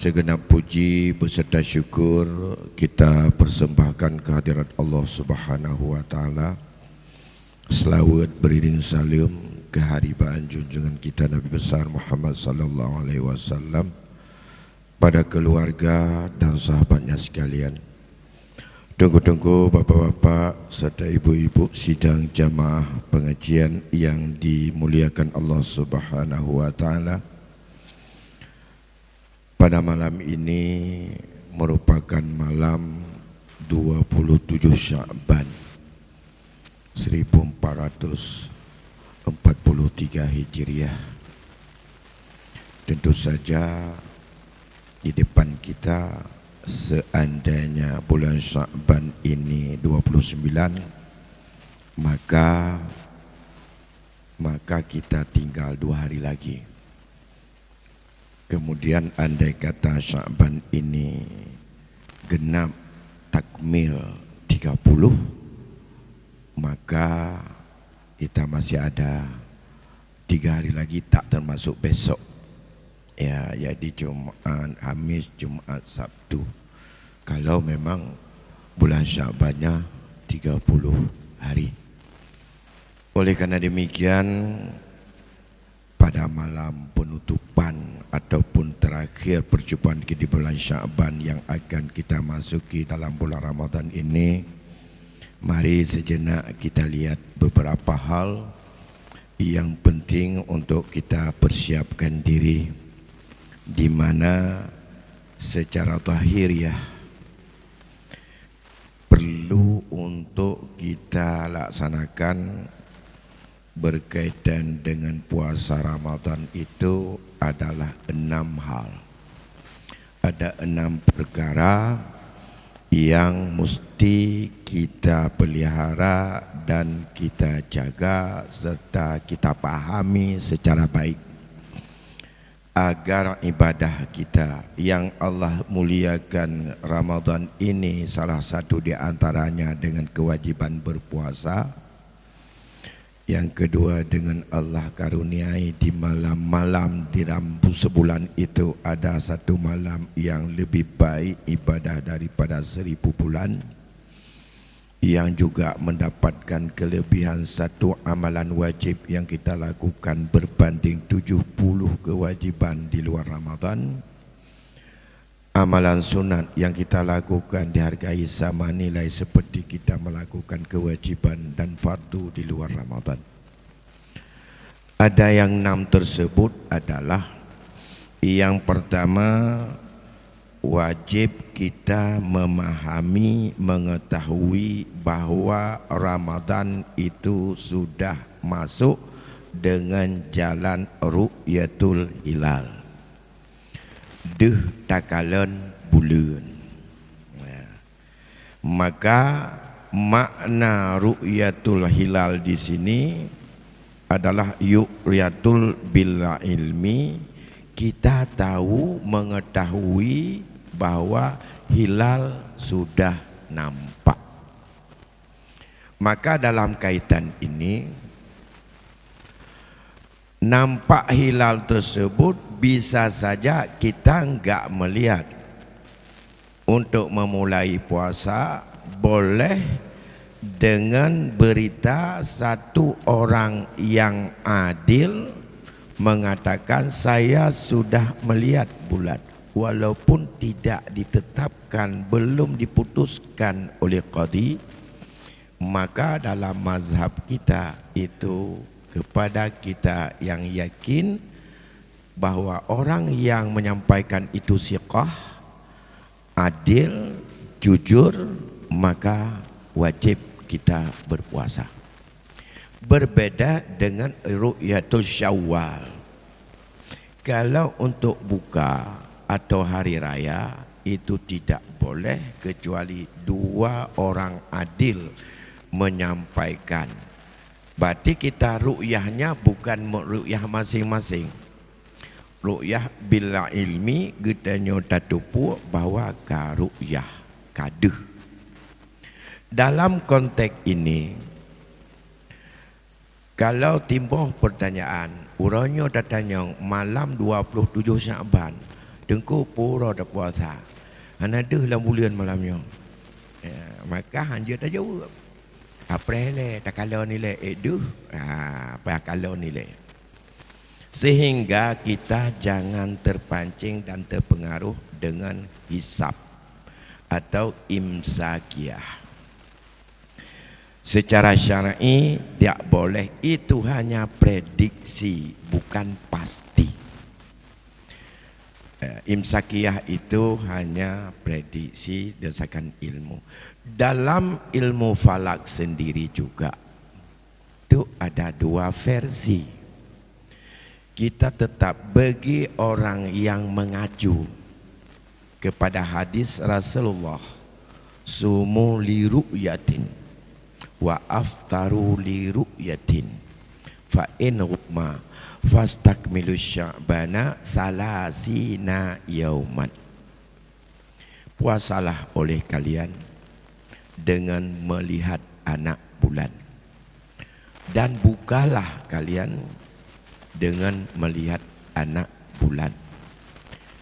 Segenap puji beserta syukur kita persembahkan kehadirat Allah Subhanahu wa taala. Selawat beriring salam keharibaan junjungan kita Nabi besar Muhammad sallallahu alaihi wasallam pada keluarga dan sahabatnya sekalian. Tunggu-tunggu bapak-bapak serta ibu-ibu sidang jamaah pengajian yang dimuliakan Allah Subhanahu wa taala. Pada malam ini merupakan malam 27 Sya'ban 1443 Hijriah. Tentu saja di depan kita seandainya bulan Sya'ban ini 29, maka kita tinggal 2 hari lagi. Kemudian andai kata Sya'ban ini genap takmil 30, maka kita masih ada 3 hari lagi tak termasuk besok. Ya, jadi Jumat, Khamis, Jumat, Sabtu. Kalau memang bulan Sya'bannya 30 hari. Oleh karena demikian, pada malam penutupan ataupun terakhir perjumpaan kita di bulan Sya'ban yang akan kita masuki dalam bulan Ramadan ini, mari sejenak kita lihat beberapa hal yang penting untuk kita persiapkan diri, di mana secara zahiriah perlu untuk kita laksanakan berkaitan dengan puasa Ramadan itu adalah 6 hal. Ada 6 perkara yang mesti kita pelihara dan kita jaga serta kita pahami secara baik, agar ibadah kita yang Allah muliakan Ramadan ini, salah satu di antaranya dengan kewajiban berpuasa. Yang kedua, dengan Allah karuniai di malam-malam di dalam sebulan itu ada satu malam yang lebih baik ibadah daripada 1000 bulan, yang juga mendapatkan kelebihan satu amalan wajib yang kita lakukan berbanding 70 kewajiban di luar Ramadan. Amalan sunat yang kita lakukan dihargai sama nilai seperti kita melakukan kewajiban dan fardu di luar Ramadan. Ada yang 6 tersebut adalah, yang pertama, wajib kita memahami, mengetahui bahwa Ramadan itu sudah masuk dengan jalan ru'yatul hilal, deh takalan bulan. Maka makna ru'yatul hilal di sini adalah ru'yatul bil ilmi, kita tahu, mengetahui bahwa hilal sudah nampak. Maka dalam kaitan ini, nampak hilal tersebut bisa saja kita enggak melihat. Untuk memulai puasa boleh dengan berita satu orang yang adil mengatakan saya sudah melihat bulan, walaupun tidak ditetapkan, belum diputuskan oleh qadhi. Maka dalam mazhab kita itu, kepada kita yang yakin bahwa orang yang menyampaikan itu siqah, adil, jujur, maka wajib kita berpuasa. Berbeda dengan ru'yatul syawal. Kalau untuk buka atau hari raya itu tidak boleh kecuali 2 orang adil menyampaikan. Berarti kita ru'yahnya bukan ru'yah masing-masing. Ru'yah bila ilmi getanya tatupu bahwa ka ru'yah kaduh. Dalam konteks ini, kalau timbul pertanyaan, urangnya datanya malam 27 Sya'ban, Dengku pura dah puasa. Han ada dalam bulan malamnya. Maka hanya tak jawab. Apa le tak kalau nilai edu. Apa kalau nilai. Sehingga kita jangan terpancing dan terpengaruh dengan hisab atau imsakiyah. Secara syar'i tidak boleh, itu hanya prediksi, bukan pasti. Imsakiyah itu hanya prediksi berdasarkan ilmu. Dalam ilmu falak sendiri juga itu ada dua versi. Kita tetap bagi orang yang mengacu kepada hadis Rasulullah, sumu li ru'yatin wa aftaru li ru'yatin fa in ghumma fastakmilu sya'bana salasina yauman. Puasalah oleh kalian dengan melihat anak bulan, dan bukalah kalian dengan melihat anak bulan.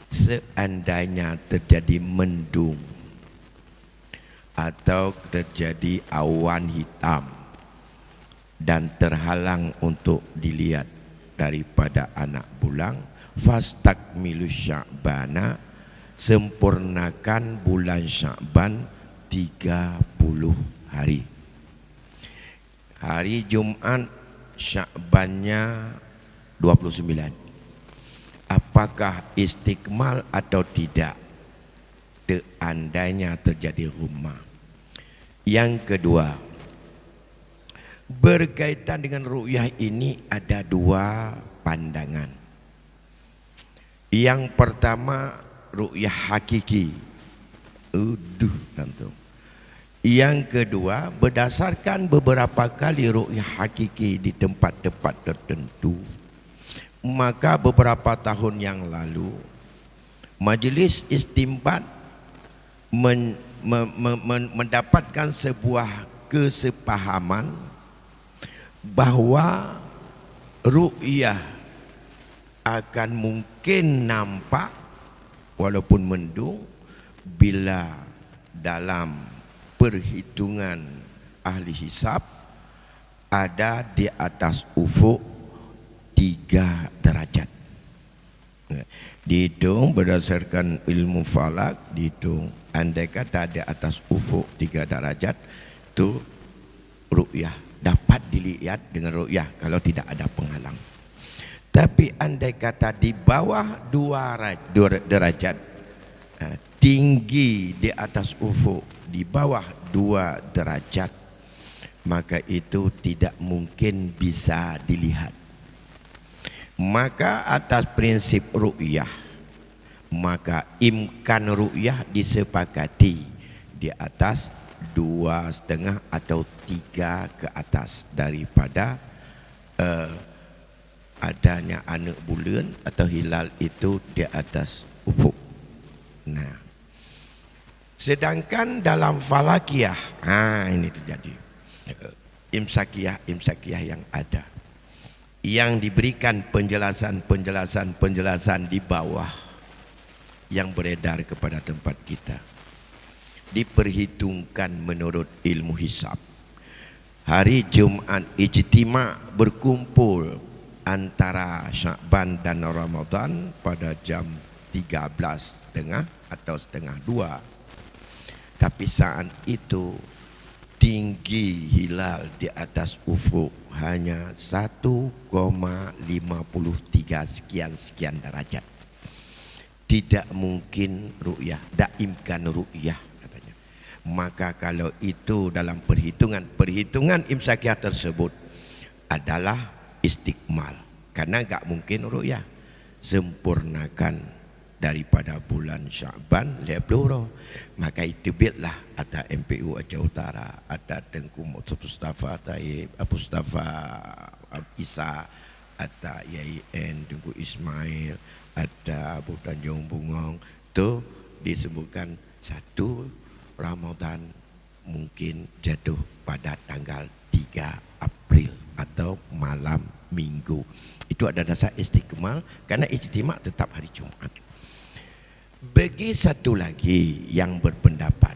Seandainya terjadi mendung atau terjadi awan hitam dan terhalang untuk dilihat daripada anak bulan, fastakmilu sya'bana, sempurnakan bulan Sya'ban 30 hari. Hari Jumat Sya'bannya 29. Apakah istikmal atau tidak? Seandainya terjadi humma. Yang kedua, berkaitan dengan ru'yah ini ada dua pandangan. Yang pertama, ru'yah hakiki. Yang kedua, berdasarkan beberapa kali ru'yah hakiki di tempat-tempat tertentu, maka beberapa tahun yang lalu Majlis Istimbat mendapatkan sebuah kesepahaman bahawa ru'yah akan mungkin nampak walaupun mendung bila dalam perhitungan ahli hisab ada di atas ufuk 3 derajat. Dihitung berdasarkan ilmu falak, dihitung andai kata di atas ufuk 3 derajat tu ru'yah, dapat dilihat dengan ru'yah kalau tidak ada penghalang. Tapi andai kata di bawah 2 derajat, tinggi di atas ufuk di bawah 2 derajat, maka itu tidak mungkin bisa dilihat. Maka atas prinsip ru'yah, maka imkan ru'yah disepakati di atas 2,5 atau 3 ke atas daripada adanya anak bulan atau hilal itu di atas ufuk. Nah, sedangkan dalam falakiyah, ini terjadi imsakiyah yang ada, yang diberikan penjelasan di bawah yang beredar kepada tempat kita, diperhitungkan menurut ilmu hisab. Hari Jumat ijtima' berkumpul antara Sya'ban dan Ramadan pada jam 13.30 atau setengah 2. Tapi saat itu tinggi hilal di atas ufuk hanya 1,53 sekian derajat. Tidak mungkin ru'yah, tak imkan ru'yah katanya. Maka kalau itu dalam perhitungan imsakiyah tersebut adalah istikmal, karena tak mungkin ru'yah. Sempurnakan daripada bulan Sya'ban 50. Maka itu biarlah ada MPU Aceh Utara, ada Tengku Mustafa Taib, Abu Mustafa Isa, ada YIN Tengku Ismail, ada Abu Tanjung Bungong. Itu disebutkan 1 Ramadan mungkin jatuh pada tanggal 3 April atau malam Minggu. Itu ada dasar istikmal, karena ijtima' tetap hari Jumat. Bagi satu lagi yang berpendapat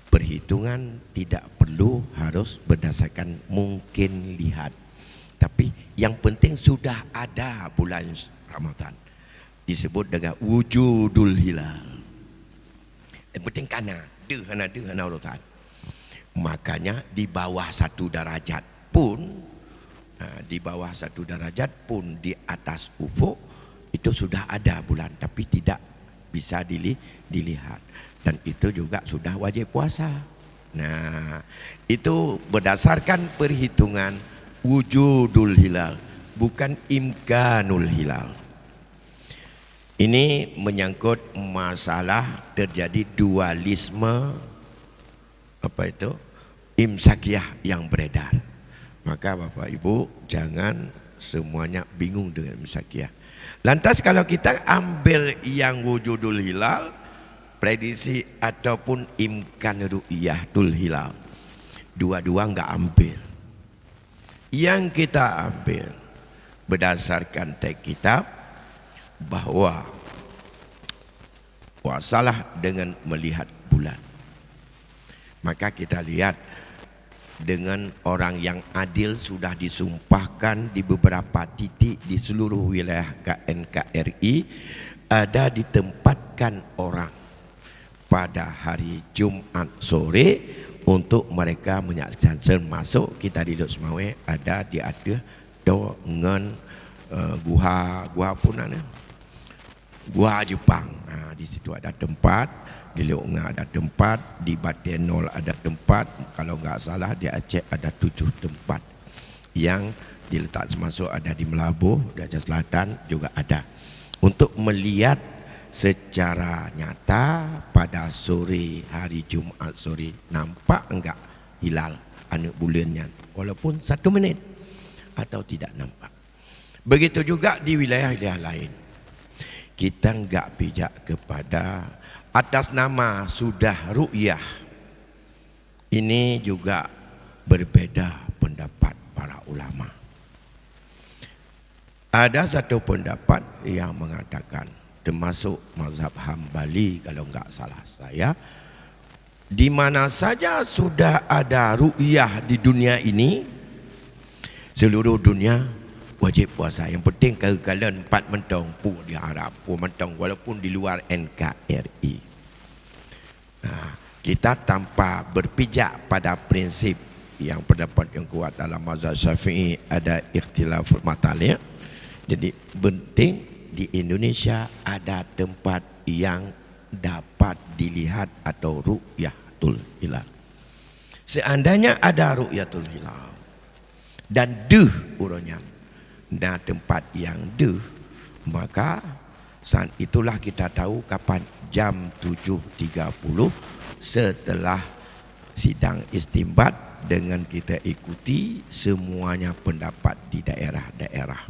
perhitungan tidak perlu harus berdasarkan mungkin lihat, tapi yang penting sudah ada bulan Ramadan, disebut dengan wujudul hilal. Yang penting kana urutan. Makanya di bawah 1 derajat pun, di bawah 1 derajat pun di atas ufuk itu sudah ada bulan, tapi tidak bisa dilihat, dan itu juga sudah wajib puasa. Nah, itu berdasarkan perhitungan wujudul hilal, bukan imkanul hilal. Ini menyangkut masalah terjadi dualisme imsakiyah yang beredar. Maka Bapak Ibu jangan semuanya bingung dengan imsakiyah. Lantas kalau kita ambil yang wujudul hilal, prediksi ataupun imkan ru'yatul hilal, dua-dua enggak ambil. Yang kita ambil berdasarkan teks kitab bahwa puasalah dengan melihat bulan. Maka kita lihat dengan orang yang adil sudah disumpahkan di beberapa titik di seluruh wilayah KNKRI, ada ditempatkan orang pada hari Jumat sore untuk mereka menyaksikan, termasuk kita di Lok Semawe ada dengan guha punan, guha Jepang. Di situ ada tempat, di Lok Nga ada tempat, di Batenol ada tempat, kalau nggak salah di Aceh ada 7 tempat yang diletak, termasuk ada di Melabuh, di Aceh Selatan juga ada, untuk melihat secara nyata pada sore hari Jumat sore nampak enggak hilal anak bulannya, walaupun 1 menit atau tidak nampak. Begitu juga di wilayah-wilayah lain. Kita enggak bijak kepada atas nama sudah ru'yah. Ini juga berbeda pendapat para ulama. Ada satu pendapat yang mengatakan, termasuk mazhab Hambali kalau enggak salah saya, di mana saja sudah ada ru'yah di dunia ini, seluruh dunia wajib puasa. Yang penting kekalahan 4 mentong pun diharap, 4 mentong walaupun di luar NKRI. Nah, kita tanpa berpijak pada prinsip yang pendapat yang kuat dalam mazhab Syafi'i ada ikhtilaf matalih. Jadi penting di Indonesia ada tempat yang dapat dilihat atau ru'yatul hilal. Seandainya ada ru'yatul hilal dan urangnya, nah tempat yang maka saat itulah kita tahu kapan jam 7.30 setelah sidang istimbat, dengan kita ikuti semuanya pendapat di daerah-daerah,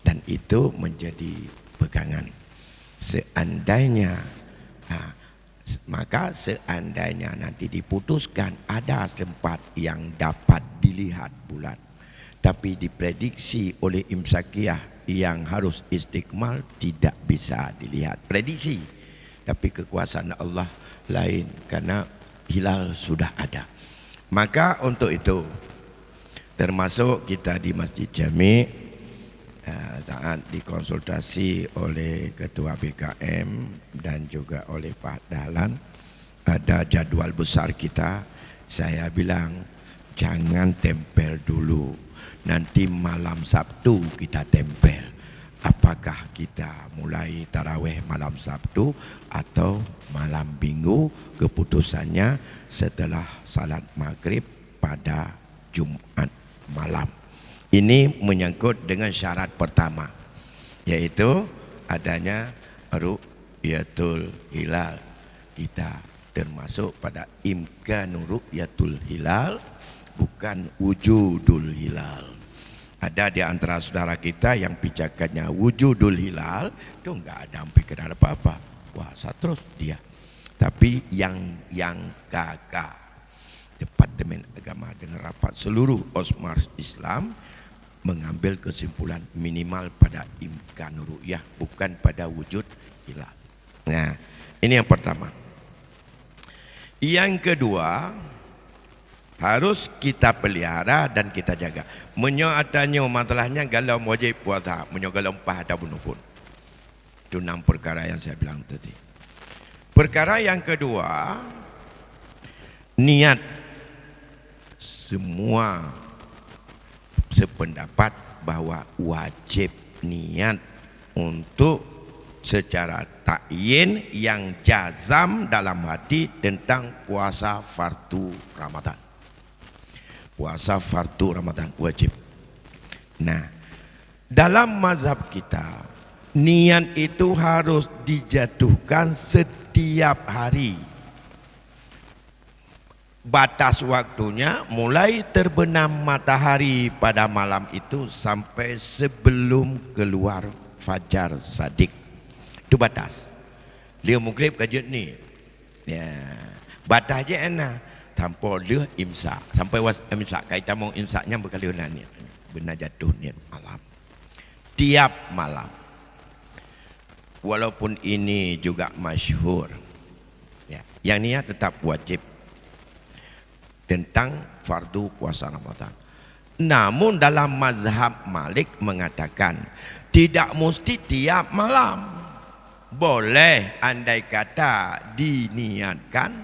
dan itu menjadi pegangan. Seandainya maka seandainya nanti diputuskan ada tempat yang dapat dilihat bulan, tapi diprediksi oleh imsakiyah yang harus istiqmal tidak bisa dilihat, prediksi, tapi kekuasaan Allah lain, karena hilal sudah ada. Maka untuk itu termasuk kita di Masjid Jami' saat dikonsultasi oleh Ketua BKM dan juga oleh Pak Dahlan, ada jadwal besar kita. Saya bilang jangan tempel dulu, nanti malam Sabtu kita tempel. Apakah kita mulai tarawih malam Sabtu atau malam Minggu, keputusannya setelah salat maghrib pada Jumat malam. Ini menyangkut dengan syarat pertama, yaitu adanya ru'yatul hilal. Kita termasuk pada imkan ru'yatul hilal, bukan wujudul hilal. Ada di antara saudara kita yang pijakannya wujudul hilal, itu enggak ada pikiran apa-apa, puasa terus dia. Tapi yang kakak Departemen Agama dengan rapat seluruh Osmar Islam mengambil kesimpulan minimal pada imkan ru'yah, bukan pada wujud hilal. Nah, ini yang pertama. Yang kedua, harus kita pelihara dan kita jaga. Menyo adanya masalahnya kalau wajib puasa, menyo kalau empah ada bunuh pun. Itu 6 perkara yang saya bilang tadi. Perkara yang kedua, niat. Semua sependapat bahwa wajib niat untuk secara takyin yang jazam dalam hati tentang puasa fardu Ramadan. Puasa fardu Ramadan wajib. Nah, dalam mazhab kita, niat itu harus dijatuhkan setiap hari. Batas waktunya mulai terbenam matahari pada malam itu sampai sebelum keluar fajar sadik. Itu batas. Dia maghrib kajut ni. Ya. Batas je enak. Tanpa dia imsak. Sampai imsak. Kaitan mau imsaknya berkali-kali niat. Benar jatuh niat malam. Tiap malam. Walaupun ini juga masyhur. Ya. Yang niat tetap wajib. Tentang fardu puasa Ramadan. Namun dalam mazhab Malik mengatakan tidak mesti tiap malam. Boleh andai kata diniatkan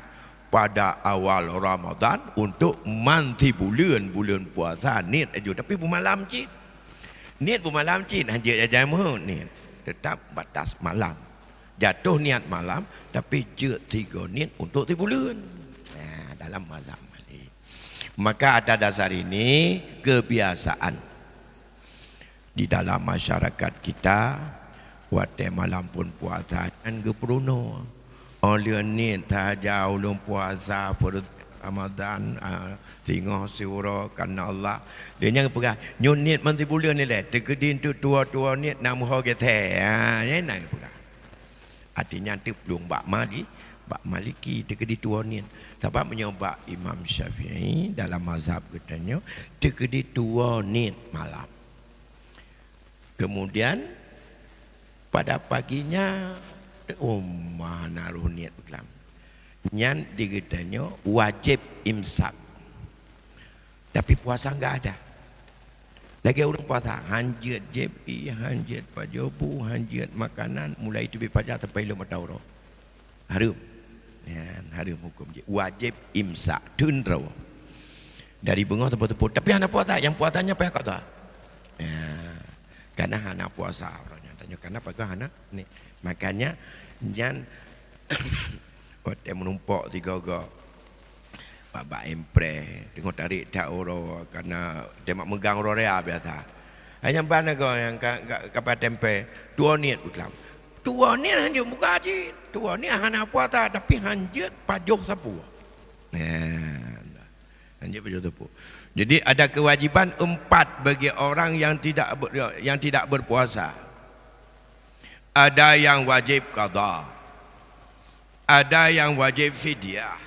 pada awal Ramadan untuk manti bulan puasa niat aja, tapi malam cik. Niat malam cik hanya aja mau niat. Tetap batas malam. Jatuh niat malam tapi je 3 niat untuk 3 bulan. Nah, dalam mazhab Malik. Maka atas dasar ini kebiasaan di dalam masyarakat kita waktu malam pun puasa kan geperuno. Oleh ni taja ulun puasa pada Ramadan tengah surah karena Allah. Dia yang pegang nyunit manti bulan ni leh. Tegedin tu tua-tua ni nak muha kete. Ya nak pegang. Artinya tu belum bak Maliki tegedi tua ni. Sebab menyoba Imam Syafi'i dalam mazhab katanya tegedi tua ni malam. Kemudian pada paginya naruh niat kelam. Nyan dikatanya wajib imsak. Tapi puasa enggak ada. Lagi orang puasa hanjat jepi, hanjat pajobu, hanjat makanan mulai itu bipaja sampai lama tauro. Harum. Ya, harum hukum je. Wajib imsak tunro. Dari bengah tempat-tempat. Tapi anak puasa, yang puasanya payah kata. Ya, karena anak puasa orangnya tanya kenapa kau anak ni. Makanya jangan waktu menumpak tiga baba empre tengok tarik tak oro karena dia mak megang oro rea biasa. Hanya bana kau yang kapal tempe tua niat bukan. Tua niat hanya buka aja. Tua niat hana puasa tapi hanjut pajoh sapu. Hanjut pajoh sapu. Jadi ada kewajiban 4 bagi orang yang tidak berpuasa. Ada yang wajib qada. Ada yang wajib fidyah.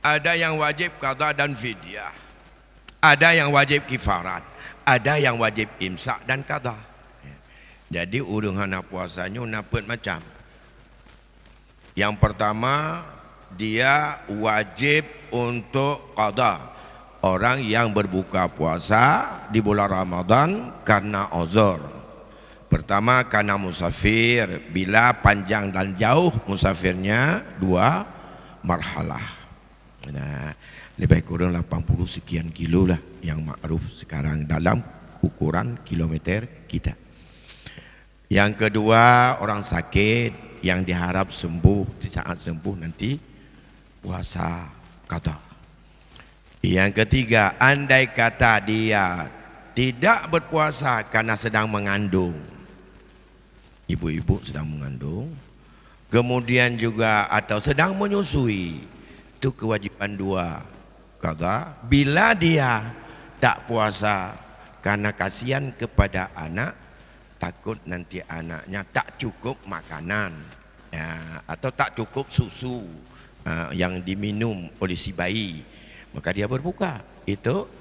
Ada yang wajib qada dan fidyah. Ada yang wajib kifarat. Ada yang wajib imsak dan qada. Jadi urung hana puasanya napet macam. Yang pertama dia wajib untuk qada. Orang yang berbuka puasa di bulan Ramadan karena uzur. Pertama karena musafir, bila panjang dan jauh musafirnya 2 marhalah. Nah, lebih kurang 80 sekian kilo lah yang makruf sekarang dalam ukuran kilometer kita. Yang kedua orang sakit yang diharap sembuh, di saat sembuh nanti puasa qada. Yang ketiga, andai kata dia tidak berpuasa karena sedang mengandung. Ibu-ibu sedang mengandung. Kemudian juga atau sedang menyusui. Itu kewajiban 2 qada. Bila dia tak puasa karena kasihan kepada anak, takut nanti anaknya tak cukup makanan ya, atau tak cukup susu yang diminum oleh si bayi, maka dia berbuka. Itu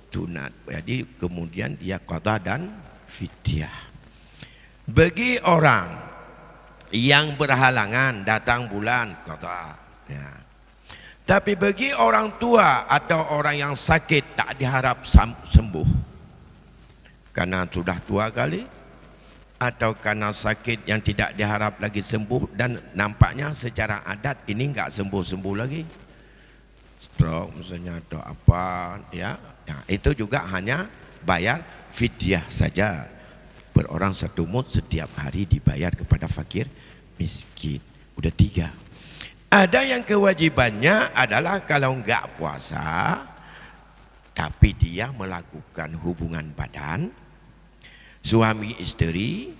sunat. Jadi kemudian dia qada dan fidyah. Bagi orang yang berhalangan datang bulan qada. Ya. Tapi bagi orang tua atau orang yang sakit tak diharap sembuh karena sudah tua kali, atau karena sakit yang tidak diharap lagi sembuh dan nampaknya secara adat ini enggak sembuh-sembuh lagi, stroke misalnya atau apa ya, itu juga hanya bayar fidyah saja, per orang 1 mud setiap hari dibayar kepada fakir miskin. Udah 3. Ada yang kewajibannya adalah kalau enggak puasa tapi dia melakukan hubungan badan suami istri,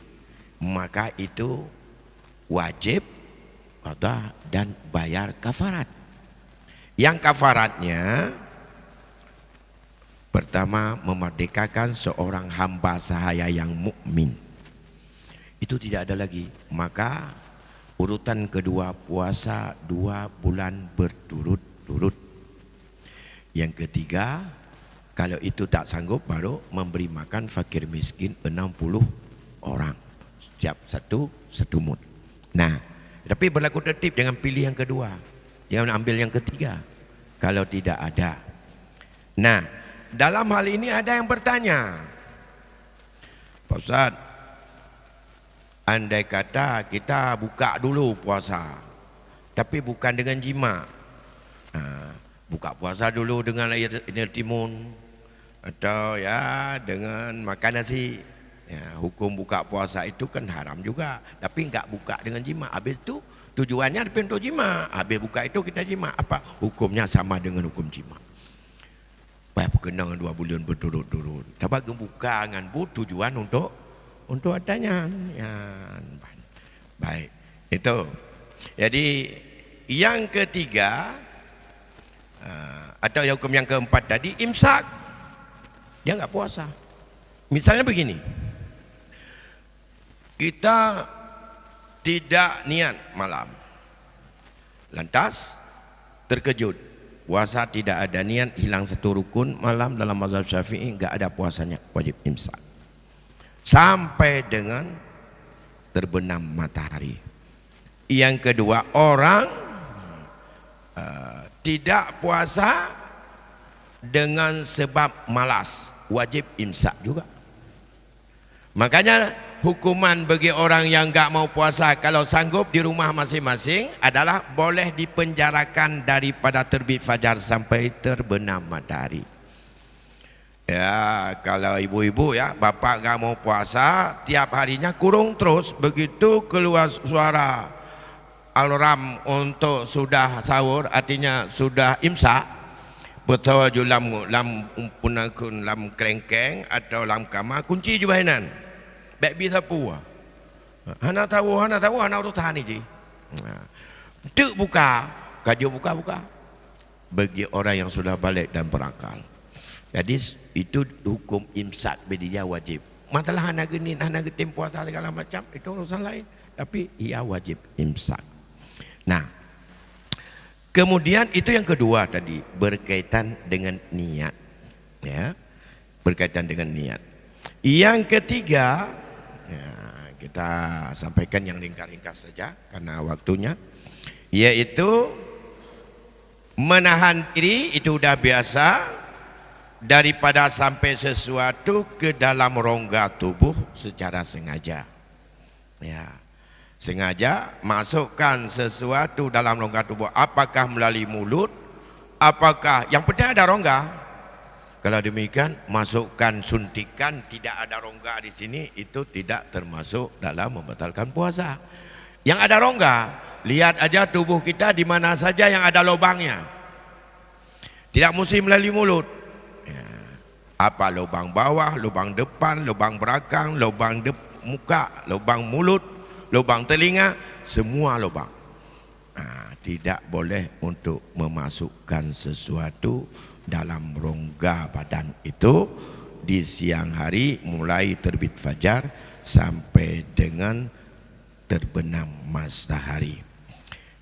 maka itu wajib qada dan bayar kafarat. Yang kafaratnya pertama, memerdekakan seorang hamba sahaya yang mukmin. Itu tidak ada lagi. Maka urutan kedua, puasa 2 bulan berturut-turut. Yang ketiga, kalau itu tak sanggup, baru memberi makan fakir miskin 60 orang, setiap 1 mud. Nah, tapi berlaku tertib, jangan pilih yang kedua, jangan ambil yang ketiga kalau tidak ada. Nah, dalam hal ini ada yang bertanya, Pak Ustaz, andai kata kita buka dulu puasa tapi bukan dengan jima, buka puasa dulu dengan air timun atau ya dengan makan nasi, ya, hukum buka puasa itu kan haram juga, tapi enggak buka dengan jima. Habis itu tujuannya untuk jima, habis buka itu kita jima, apa hukumnya? Sama dengan hukum jima. Baik berkenaan 2 bulan berturut-turut, tapi buka dengan tujuan untuk adanya ya. Baik, itu. Jadi yang ketiga atau hukum yang keempat tadi, imsak, dia nggak puasa. Misalnya begini, kita tidak niat malam, lantas terkejut puasa tidak ada niat, hilang 1 rukun malam, dalam mazhab Syafi'i nggak ada puasanya, wajib imsak sampai dengan terbenam matahari. Yang kedua, orang tidak puasa dengan sebab malas, wajib imsak juga. Makanya hukuman bagi orang yang enggak mau puasa kalau sanggup di rumah masing-masing adalah boleh dipenjarakan daripada terbit fajar sampai terbenam matahari. Ya, kalau ibu-ibu ya, bapak enggak mau puasa, tiap harinya kurung terus, begitu keluar suara alarm untuk sudah sahur, artinya sudah imsak, bertawaju lam punakun lam krengkeng atau lam kamar, kunci jubainan baik bisa puas. Hana tahu hana urut hani ji. Dek buka, kajo buka. Bagi orang yang sudah balik dan berakal. Jadi itu hukum imsak bagi dia wajib. Masalah hana genin, hana getim puasa segala macam itu urusan lain, tapi ia wajib imsak. Nah, kemudian itu yang kedua tadi berkaitan dengan niat, ya, berkaitan dengan niat. Yang ketiga, ya, kita sampaikan yang ringkas-ringkas saja karena waktunya, yaitu menahan diri, itu udah biasa, daripada sampai sesuatu ke dalam rongga tubuh secara sengaja. Ya, sengaja masukkan sesuatu dalam rongga tubuh, apakah melalui mulut, apakah yang penting ada rongga. Kalau demikian masukkan suntikan tidak ada rongga di sini, itu tidak termasuk dalam membatalkan puasa. Yang ada rongga, lihat aja tubuh kita di mana saja yang ada lubangnya, tidak mesti melalui mulut. Ya. Apa lubang bawah, lubang depan, lubang belakang, lubang muka, lubang mulut, lubang telinga, semua lubang. Nah, tidak boleh untuk memasukkan sesuatu dalam rongga badan itu di siang hari mulai terbit fajar sampai dengan terbenam matahari.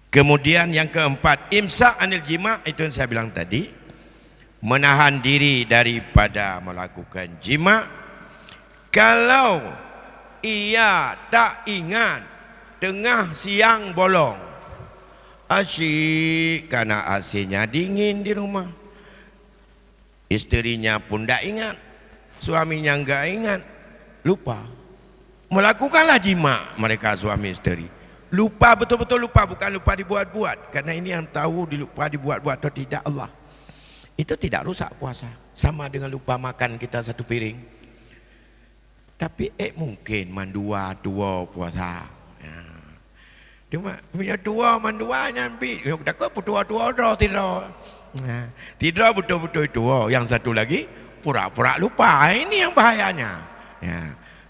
Kemudian yang keempat, imsak anil jima, itu yang saya bilang tadi, menahan diri daripada melakukan jima kalau ia tak ingat tengah siang bolong. Asyik karena AC-nya dingin di rumah. Isterinya pun tak ingat, suaminya enggak ingat, lupa. Melakukanlah jima mereka suami isteri. Lupa, betul-betul lupa, bukan lupa dibuat-buat. Karena ini yang tahu lupa dibuat-buat atau tidak Allah. Itu tidak rusak puasa. Sama dengan lupa makan kita satu piring. Tapi mungkin mandua puasa. Ya. Cuma punya dua mandua nyampi. Ya takut tua tidak. Nah, tidak betul-betul itu. Yang satu lagi pura-pura lupa. Ini yang bahayanya. Ya.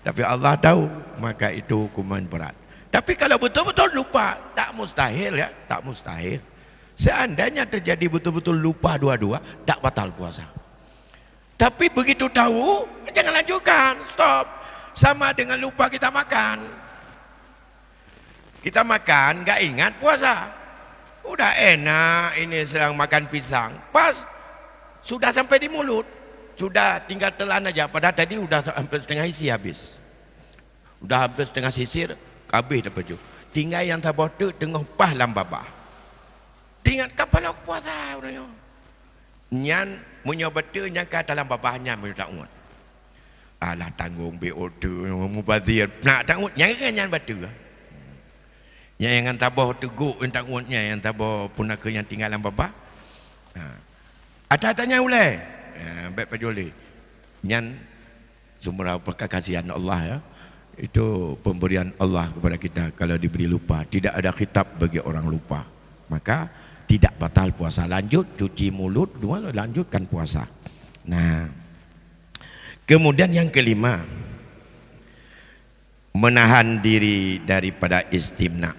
Tapi Allah tahu, maka itu hukuman berat. Tapi kalau betul-betul lupa, tak mustahil ya, tak mustahil. Seandainya terjadi betul-betul lupa dua-dua, tak batal puasa. Tapi begitu tahu, jangan lanjutkan, stop. Sama dengan lupa kita makan. Kita makan, nggak ingat puasa. Udah enak, ini sedang makan pisang. Pas sudah sampai di mulut, sudah tinggal telan aja. Padahal tadi udah hampir setengah isi habis. Udah hampir setengah sisir, habis dah baju. Tinggal yang tak bodoh tengah pah lambabah. Tinggal kapan aku puasa? Nyan punya betul nyangka dalam babahnya tak ngut. Alah tanggung BO2 mubazir. Nak tak ngut yang nyan betul. Yang tabah teguk tak ngutnya, yang tabah punaka yang tinggal dalam babah. Ada-adanya ulai. Baik pajoli. Nyan sumber apakah kasihan Allah ya. Itu pemberian Allah kepada kita. Kalau diberi lupa, tidak ada khitab bagi orang lupa. Maka tidak batal puasa. Lanjut cuci mulut, dua lanjutkan puasa. Nah, kemudian yang kelima, menahan diri daripada istimna.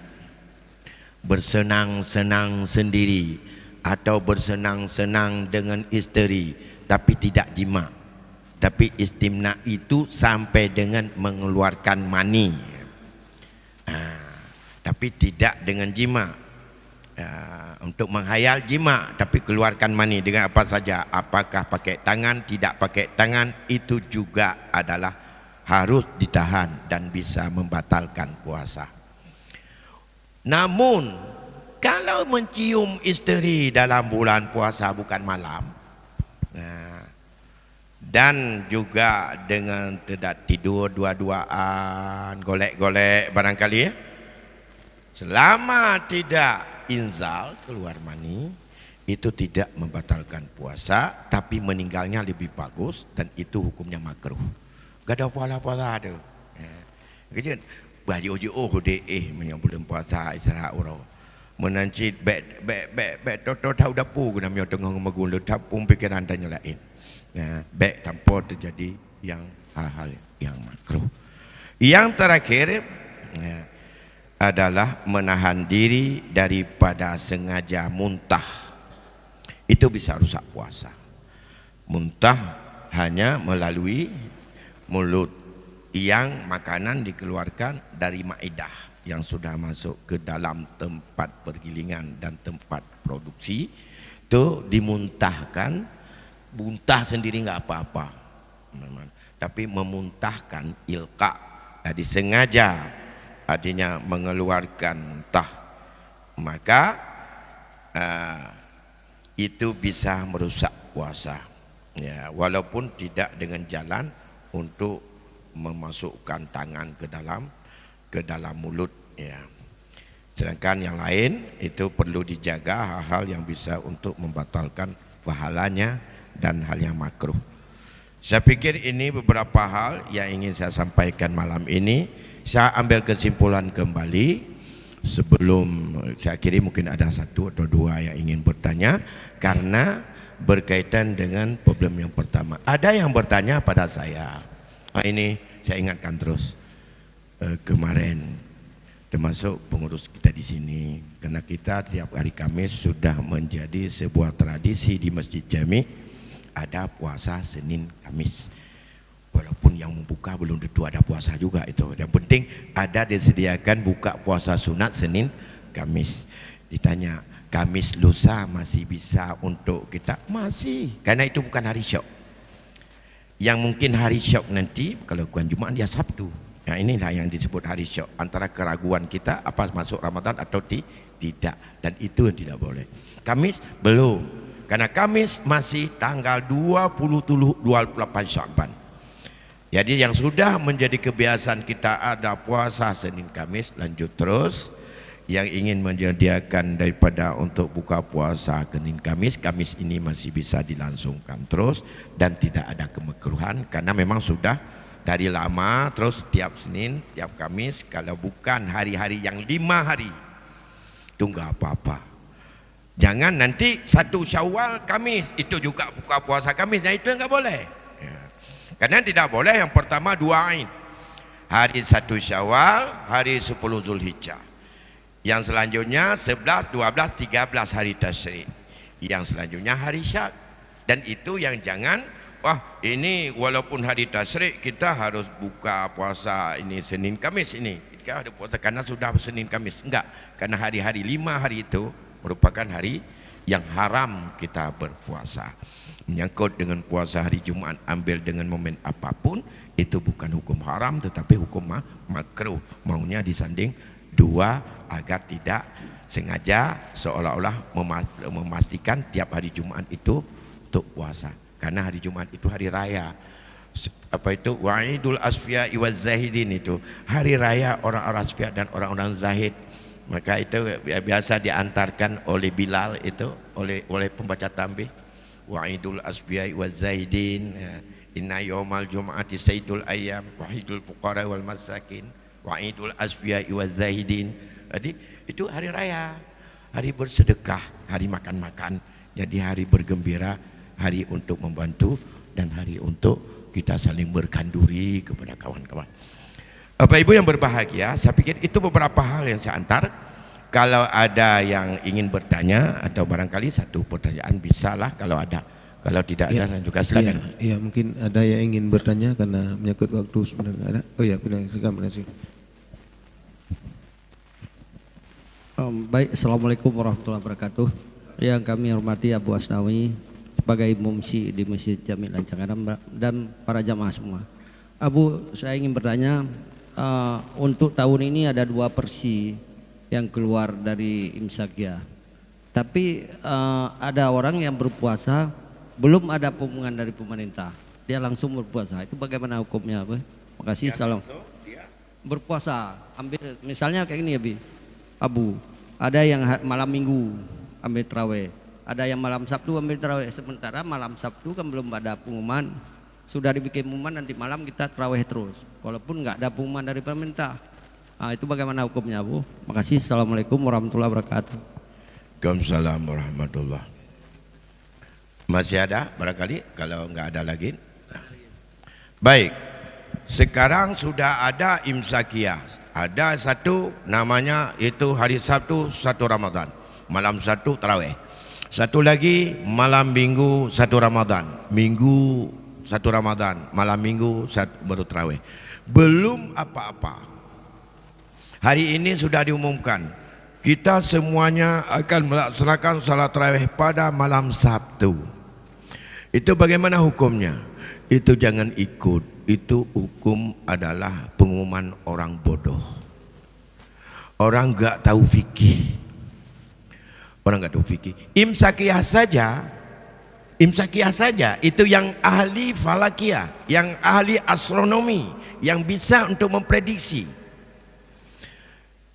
Bersenang-senang sendiri atau bersenang-senang dengan isteri tapi tidak jima. Tapi istimna itu sampai dengan mengeluarkan mani. Tapi tidak dengan jima. Untuk menghayal jima tapi keluarkan mani dengan apa saja. Apakah pakai tangan, tidak pakai tangan, itu juga adalah harus ditahan dan bisa membatalkan puasa. Namun kalau mencium isteri dalam bulan puasa bukan malam, dan juga dengan tidak tidur dua-duaan, golek-golek barangkali ya, selama tidak inzal keluar mani, itu tidak membatalkan puasa, tapi meninggalnya lebih bagus dan itu hukumnya makruh. Gak ada puasa-puasa ada. Kemudian baju yang belum puasa istirahat orang. Menancit bek toto tahu dapur guna mio tengah magun tapung pikiran tanya lain. Bek tanpa terjadi yang hal-hal yang makruh. Yang terakhir adalah menahan diri daripada sengaja muntah. Itu bisa rusak puasa. Muntah hanya melalui mulut yang makanan dikeluarkan dari maedah yang sudah masuk ke dalam tempat pergilingan dan tempat produksi, itu dimuntahkan. Muntah sendiri nggak apa-apa, tapi memuntahkan ilqa, jadi sengaja artinya mengeluarkan muntah, maka itu bisa merusak puasa ya, walaupun tidak dengan jalan untuk memasukkan tangan ke dalam mulut ya. Sedangkan yang lain itu perlu dijaga hal-hal yang bisa untuk membatalkan pahalanya dan hal yang makruh. Saya pikir ini beberapa hal yang ingin saya sampaikan malam ini. Saya ambil kesimpulan kembali sebelum saya kira mungkin ada satu atau dua yang ingin bertanya karena berkaitan dengan problem yang pertama. Ada yang bertanya pada saya. Ini saya ingatkan terus kemarin termasuk pengurus kita di sini, karena kita tiap hari Kamis sudah menjadi sebuah tradisi di Masjid Jami, ada puasa Senin Kamis. Walaupun yang membuka belum tentu ada puasa juga itu. Yang penting ada disediakan buka puasa sunat Senin Kamis. Ditanya, Kamis lusa masih bisa untuk kita? Masih, karena itu bukan hari syok. Yang mungkin hari syok nanti kalau bukan Jumat dia Sabtu. Nah, inilah yang disebut hari syok, antara keraguan kita apa masuk Ramadan atau tidak, dan itu yang tidak boleh. Kamis belum, karena Kamis masih tanggal 28 Sya'ban. Jadi yang sudah menjadi kebiasaan kita ada puasa Senin Kamis, lanjut terus. Yang ingin menyediakan daripada untuk buka puasa Senin Kamis, Kamis ini masih bisa dilangsungkan terus dan tidak ada kemekruhan, karena memang sudah dari lama terus tiap Senin, tiap Kamis. Kalau bukan hari-hari yang 5 hari itu enggak apa-apa. Jangan nanti 1 Syawal Kamis itu juga buka puasa Kamis, nah itu enggak boleh ya. Karena tidak boleh yang pertama 2 Aid, hari 1 Syawal, hari 10 Zulhijjah. Yang selanjutnya 11, 12, 13 hari Tasyrik. Yang selanjutnya hari Syak. Dan itu yang jangan, wah ini walaupun hari Tasyrik kita harus buka puasa ini Senin Kamis ini. Kita ada puasa karena sudah Senin Kamis. Enggak, karena hari-hari 5 hari itu merupakan hari yang haram kita berpuasa. Menyangkut dengan puasa hari Jumat, ambil dengan momen apapun, itu bukan hukum haram tetapi hukum makruh. Maunya disanding 2 agar tidak sengaja seolah-olah memastikan tiap hari Jumat itu untuk puasa, karena hari Jumat itu hari raya. Apa itu? Wa'idul asfiya iwaz zahidin, itu hari raya orang-orang asfiya dan orang-orang zahid. Maka itu biasa diantarkan oleh Bilal, itu oleh pembaca tasbih. Wa'idul asfiya iwaz zahidin, inna yaumal jum'ati sayyidul ayyam wa'idul fuqara wal masakin wa'idul asfiya iwaz zahidin. Jadi itu hari raya, hari bersedekah, hari makan-makan. Jadi hari bergembira, hari untuk membantu, dan hari untuk kita saling berkanduri kepada kawan-kawan. Bapak Ibu yang berbahagia, saya pikir itu beberapa hal yang saya antar. Kalau ada yang ingin bertanya atau barangkali satu pertanyaan bisalah kalau ada. Kalau tidak ada, dan juga silakan. Iya, mungkin ada yang ingin bertanya karena menyangkut waktu sebenarnya ada. Oh ya, benar, silakan. Baik, Assalamualaikum warahmatullahi wabarakatuh. Yang kami hormati Abu Asnawi sebagai mumsi di Masjid Jami Lancangan dan para jamaah semua. Abu, saya ingin bertanya, untuk tahun ini ada 2 versi yang keluar dari Imsakiyah. Tapi ada orang yang berpuasa belum ada pengumuman dari pemerintah, dia langsung berpuasa. Itu bagaimana hukumnya, Abu? Makasih. Salam. Berpuasa, ambil misalnya kayak gini ya, Abu, ada yang malam Minggu ambil terawih, ada yang malam Sabtu ambil terawih. Sementara malam Sabtu kan belum ada pengumuman, sudah dibikin pengumuman nanti malam kita terawih terus, walaupun nggak ada pengumuman dari pemerintah. Itu bagaimana hukumnya, Bu? Makasih. Assalamualaikum warahmatullahi wabarakatuh. Waalaikumsalam warahmatullahi. Masih ada barangkali? Kalau nggak ada lagi. Baik, sekarang sudah ada Imsakiyah. Ada satu namanya itu hari Sabtu 1 Ramadan, malam 1 tarawih. Satu lagi malam Minggu 1 Ramadan, Minggu 1 Ramadan, malam Minggu 1 baru tarawih. Belum apa-apa. Hari ini sudah diumumkan, kita semuanya akan melaksanakan salat tarawih pada malam Sabtu. Itu bagaimana hukumnya? Itu jangan ikut. Itu hukum adalah pengumuman orang bodoh, orang nggak tahu fikih, orang nggak tahu fikih. Imsakiyah saja itu yang ahli falakiyah, yang ahli astronomi, yang bisa untuk memprediksi.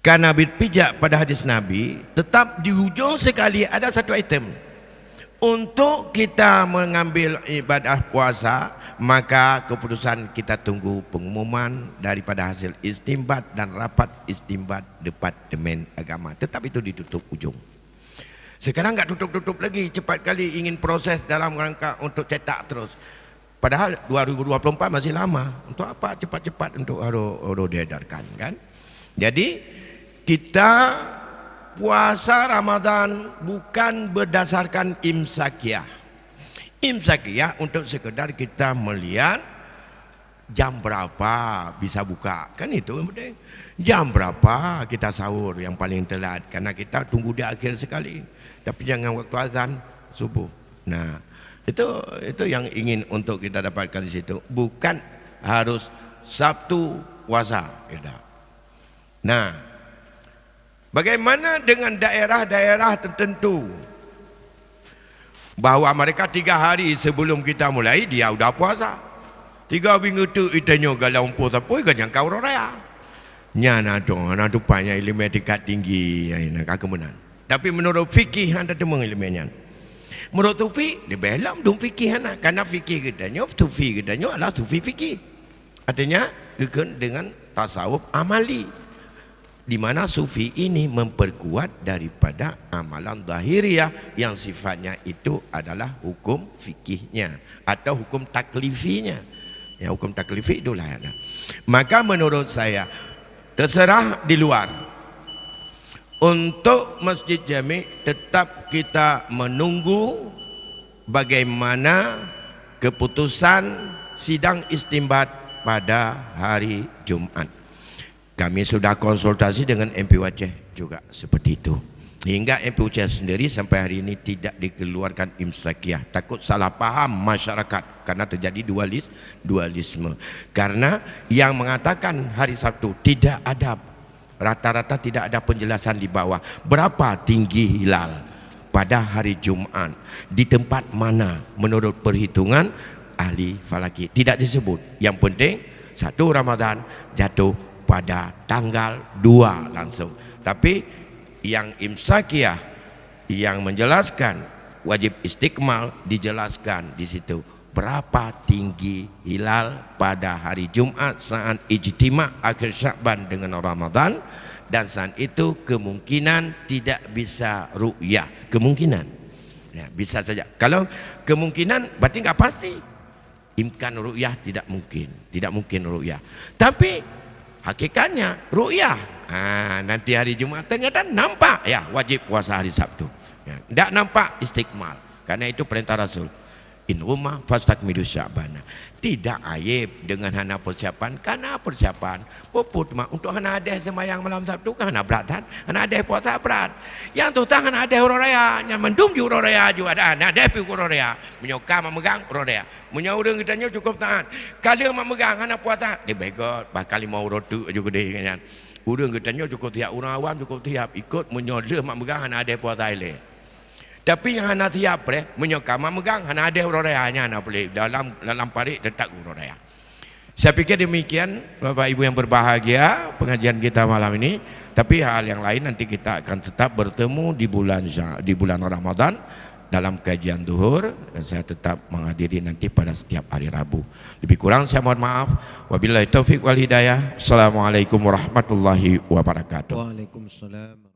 Karena berpijak pada hadis Nabi, tetap di ujung sekali ada satu item untuk kita mengambil ibadah puasa. Maka keputusan kita tunggu pengumuman daripada hasil istimbat dan rapat istimbat Departemen Agama. Tetap itu ditutup ujung. Sekarang nggak tutup-tutup lagi, cepat kali ingin proses dalam rangka untuk cetak terus. Padahal 2024 masih lama. Untuk apa cepat-cepat untuk harus diedarkan, kan? Jadi kita puasa Ramadan bukan berdasarkan Imsakiyah. Imsakiyah untuk sekedar kita melihat jam berapa bisa buka, kan itu yang penting. Jam berapa kita sahur yang paling telat, karena kita tunggu di akhir sekali. Tapi jangan waktu azan subuh. Nah, itu yang ingin untuk kita dapatkan di situ. Bukan harus Sabtu puasa. Nah, bagaimana dengan daerah-daerah tertentu bahawa mereka 3 hari sebelum kita mulai dia sudah puasa. 3 minggu tu itanya galau umpuh sapoi kan yang kau raya. Nyana dong, anak tu banyak ilmu tingkat tinggi yang kemudian. Tapi menurut fikih anda temung ilmunya. Menurut sufi lebih dalam dong fikih anak. Karena fikih gedanya, sufi gedanya adalah sufi fikih. Artinya dengan tasawuf amali. Di mana sufi ini memperkuat daripada amalan zahiriyah yang sifatnya itu adalah hukum fikihnya atau hukum taklifinya. Ya, hukum taklifi itulah ada. Maka menurut saya terserah di luar. Untuk Masjid Jami tetap kita menunggu bagaimana keputusan sidang istimbat pada hari Jumat. Kami sudah konsultasi dengan MP Aceh juga seperti itu. Hingga MP Aceh sendiri sampai hari ini tidak dikeluarkan imsakiyah. Takut salah paham masyarakat karena terjadi dualisme. Karena yang mengatakan hari Sabtu tidak ada, rata-rata tidak ada penjelasan di bawah berapa tinggi hilal pada hari Jumat, di tempat mana menurut perhitungan ahli falaki tidak disebut. Yang penting 1 Ramadan jatuh pada tanggal 2 langsung. Tapi yang imsakiyah yang menjelaskan wajib istiqmal dijelaskan di situ berapa tinggi hilal pada hari Jumat saat ijtima' akhir Sya'ban dengan Ramadan, dan saat itu kemungkinan tidak bisa ru'yah. Kemungkinan ya, bisa saja. Kalau kemungkinan berarti nggak pasti. Imkan ru'yah tidak mungkin ru'yah. Tapi hakikatnya ru'yah. Nanti hari Jumat ternyata nampak ya wajib puasa hari Sabtu. Ya, tidak nampak istiqmal. Karena itu perintah Rasul. In rumah fastakmilu sya'bana. Tidak aib dengan hana persiapan. Karena persiapan puput mak untuk hana adeh semayang malam Sabtu kan hana berat, hana adeh puasa berat. Yang tu tak hana adeh uraya, yang mendum ju uraya juga ada hana adeh pi uraya. Menyoka memegang uraya. Menyaurang kitanya cukup tahan. Kalau mak megang hana puasa, dia begot bakal 5 rotu juga deh kan. Urang kitanya cukup tiap orang awam cukup tiap ikut menyola mak megang hana adeh puasa ile. Tapi yang hana tiap menyokam megang hana ada uraya-nya hana boleh dalam parit letak uraya. Saya pikir demikian Bapak Ibu yang berbahagia pengajian kita malam ini. Tapi hal yang lain nanti kita akan tetap bertemu di bulan Ramadan dalam kajian zuhur, dan saya tetap menghadiri nanti pada setiap hari Rabu. Lebih kurang saya mohon maaf. Wabillahi taufik wal hidayah. Assalamualaikum warahmatullahi wabarakatuh. Waalaikumsalam.